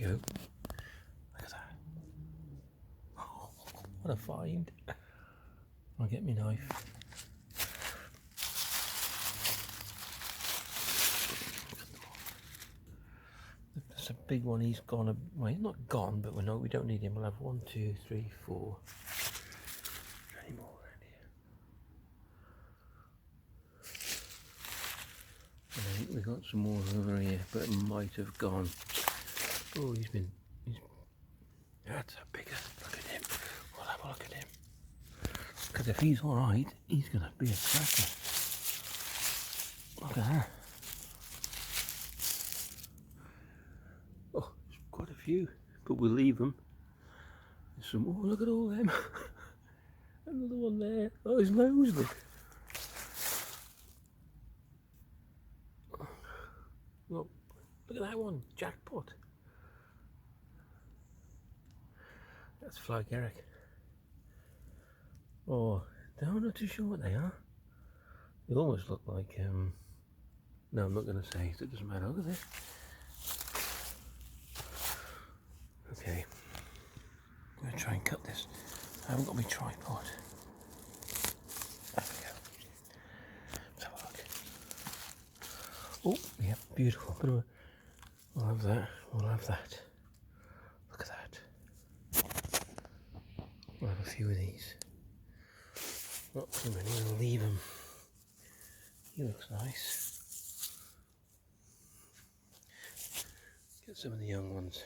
go. Look at that. Oh, what a find. I'll get my knife. There's a big one. He's gone. Well, he's not gone, but we don't need him. We'll have 1, 2, 3, 4. Any more around here? I think we got some more over here, but it might have gone. Oh, that's a bigger. Look at him. We'll have a look at him. Because if he's all right, he's going to be a cracker. Look at that. Oh, there's quite a few, but we'll leave them. There's some. Oh, look at all them. Another one there. Oh, his nose, look. Look at that one. Jackpot. That's Flag Eric. Oh, I'm not too sure what they are. They almost look like, no, I'm not going to say, so it doesn't matter. Look at this. Okay, I'm going to try and cut this. I haven't got my tripod. There we go. Let's have a look. Oh, yeah, beautiful. We'll have that. We'll have that. Look at that. We'll have a few of these. Not too many, we'll leave him. He looks nice. Get some of the young ones.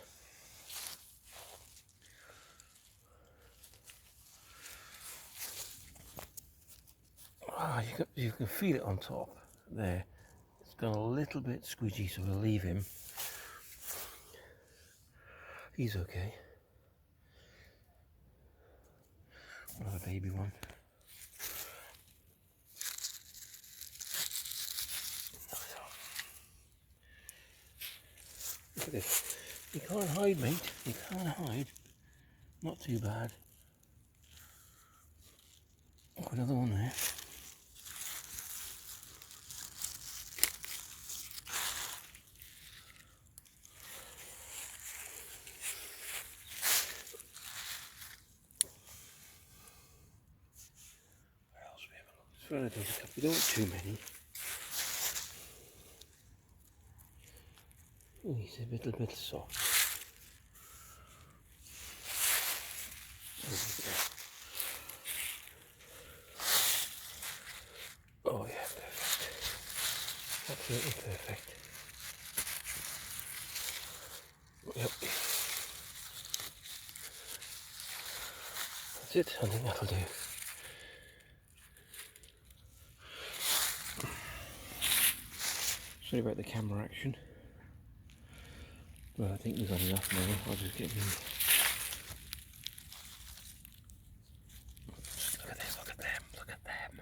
Ah, you can feel it on top there. It's gone a little bit squidgy, so we'll leave him. He's okay. We'll have a baby one. Look at this. You can't hide, mate. You can't hide. Not too bad. Oh, another one there. Where else we have a look? Just trying to take a couple. We don't want too many. Oh, he's a little bit soft. Oh yeah, perfect. Absolutely perfect. Yep. That's it, I think that'll do. Sorry about the camera action. Well, I think we've got enough now. I'll just get them. Just look at this, look at them, look at them.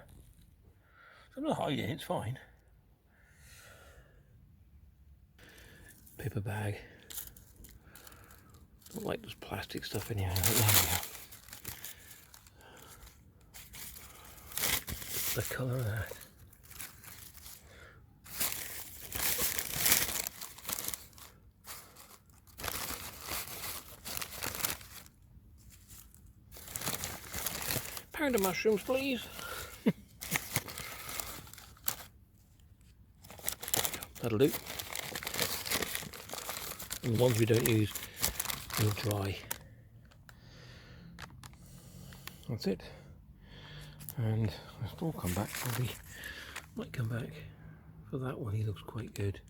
I'm not hiding, it's fine. Paper bag. Don't like this plastic stuff anyhow. There we go. The colour of that. Pound of mushrooms, please. That'll do. And the ones we don't use will dry. That's it. And I'll still come back, probably. Might come back for that one, he looks quite good.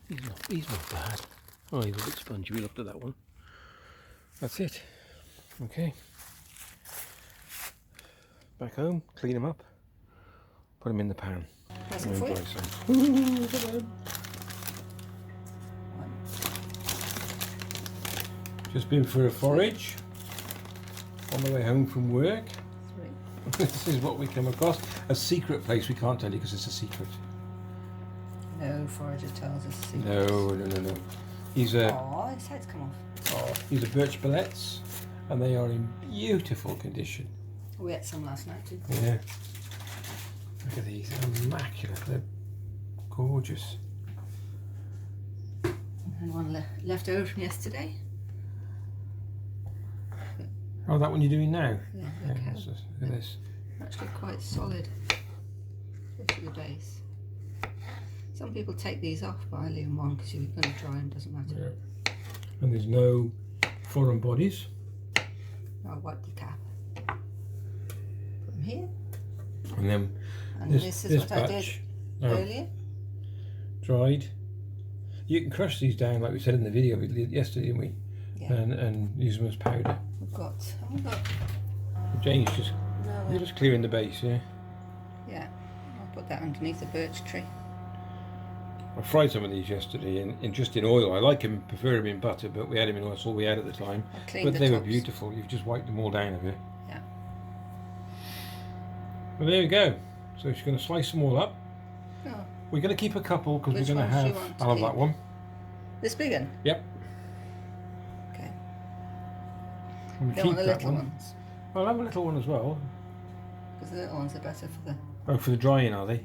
He's not bad. Oh, he's a bit spongy, we looked at that one. That's it. Okay. Back home, clean them up, put them in the pan. Present for you. Look at them. Just been for a forage on the way home from work. 3. This is what we come across. A secret place, we can't tell you because it's a secret. No, Forager tells us secrets. No. These are, Oh, his head's come off. these are Birch Boletes, and they are in beautiful condition. We ate some last night too. Yeah. Look at these, they're immaculate, they're gorgeous. And one left over from yesterday. Oh, that one you're doing now? Yeah, Yeah, look how look at this. actually quite solid, especially the base. Some people take these off, but I leave them on because you're going to dry them, doesn't matter. Yeah. And there's no foreign bodies. I'll wipe the cap. Put them here. And then this is what I did earlier. Dried. You can crush these down like we said in the video we did yesterday, didn't we? Yeah. And use them as powder. We've got. Jane's just you're just clearing the base, yeah? Yeah. I'll put that underneath the birch tree. I fried some of these yesterday in just in oil. I like them, prefer them in butter, but we had them in oil, that's all we had at the time. But they were beautiful. You've just wiped them all down a bit. Yeah. Well, there we go. So she's going to slice them all up. Oh. We're going to keep a couple because we're going to have. I'll have that one. This big one? Yep. Okay. We'll Don't keep want the that little one. ones. I'll have a little one as well. Because the little ones are better for the. Oh, for the drying, are they?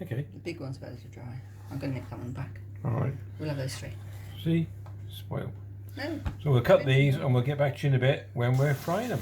Okay. The big one's better to dry. I'm going to nick that one back. All right. We'll have those three. See, spoil. No. So we'll cut these and we'll get back to you in a bit when we're frying them.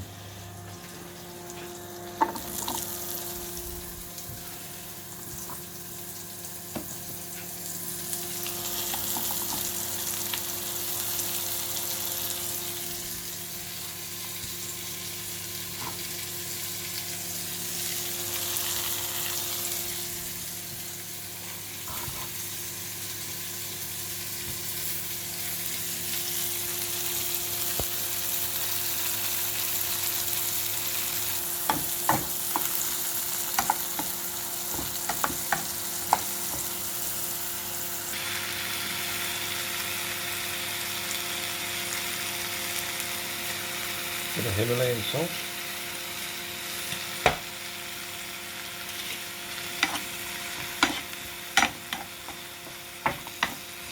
Bit of Himalayan salt.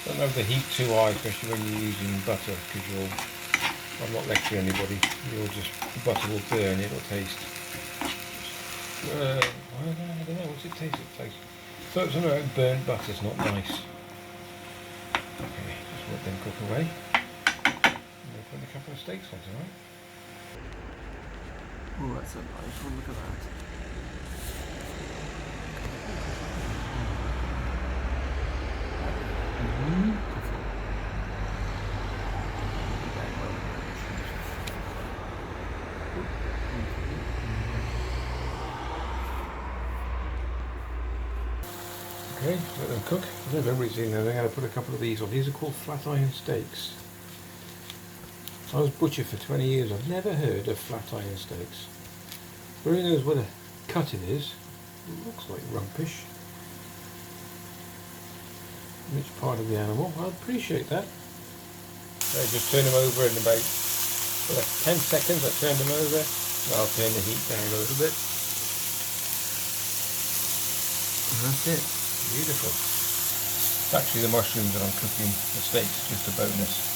Don't have the heat too high, especially when you're using butter, because I'm not lecturing anybody, the butter will burn, it'll taste. I don't know, what's it taste? So it's something like burnt butter's not nice. Okay, just let them cook away. And we'll put a couple of steaks on tonight. Oh, that's a nice one, look at that. Okay, let them cook. I don't know if everybody's seen them. I'm going to put a couple of these on. These are called flat iron steaks. I was butcher for 20 years. I've never heard of flat iron steaks. Who knows what a cut it is? It looks like rumpish. Which part of the animal? I appreciate that. So just turn them over in about 10 seconds. I turn them over. I'll turn the heat down a little bit. And that's it. Beautiful. It's actually the mushrooms that I'm cooking. The steaks, just a bonus.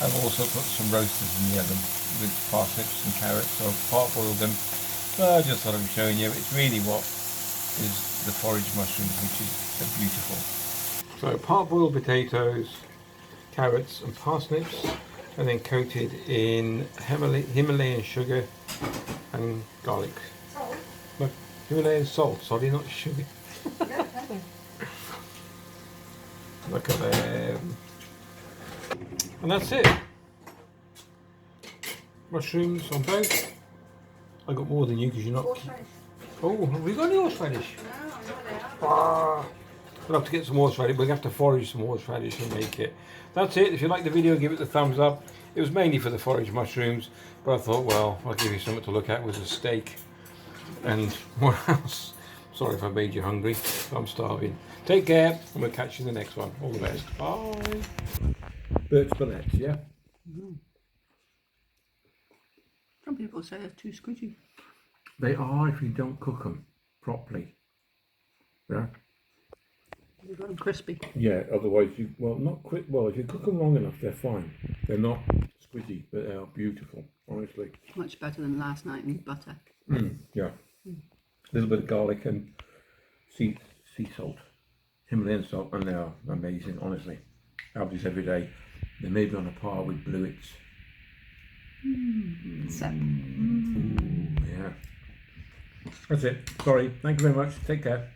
I've also put some roasters in the oven with parsnips and carrots. So I've part-boiled them. I just thought I'm showing you. It's really what is the forage mushrooms, which is beautiful. So part-boiled potatoes, carrots and parsnips, and then coated in Himalayan sugar and garlic. Salt? No, Himalayan salt, sorry, not sugar. Look at them. And that's it. Mushrooms on both. I got more than you because you're not. Horseradish. Oh, have we got any horseradish? No, I know they are. Ah, we'll have to get some horseradish. We'll have to forage some horseradish and make it. That's it. If you like the video, give it the thumbs up. It was mainly for the forage mushrooms, but I thought, well, I'll give you something to look at with a steak. And what else? Sorry if I made you hungry. I'm starving. Take care, and we'll catch you in the next one. All the best. Bye. Birch Bolete, yeah? Some people say they're too squidgy. They are if you don't cook them properly. Yeah? You've got them crispy. Yeah, otherwise not quick. Well, if you cook them long enough, they're fine. They're not squidgy, but they are beautiful, honestly. Much better than last night in butter. Yeah. A little bit of garlic and sea salt. Himalayan salt, and they are amazing, honestly. I have these every day. They may be on a par with Bluets. So, Yeah. That's it. Sorry. Thank you very much. Take care.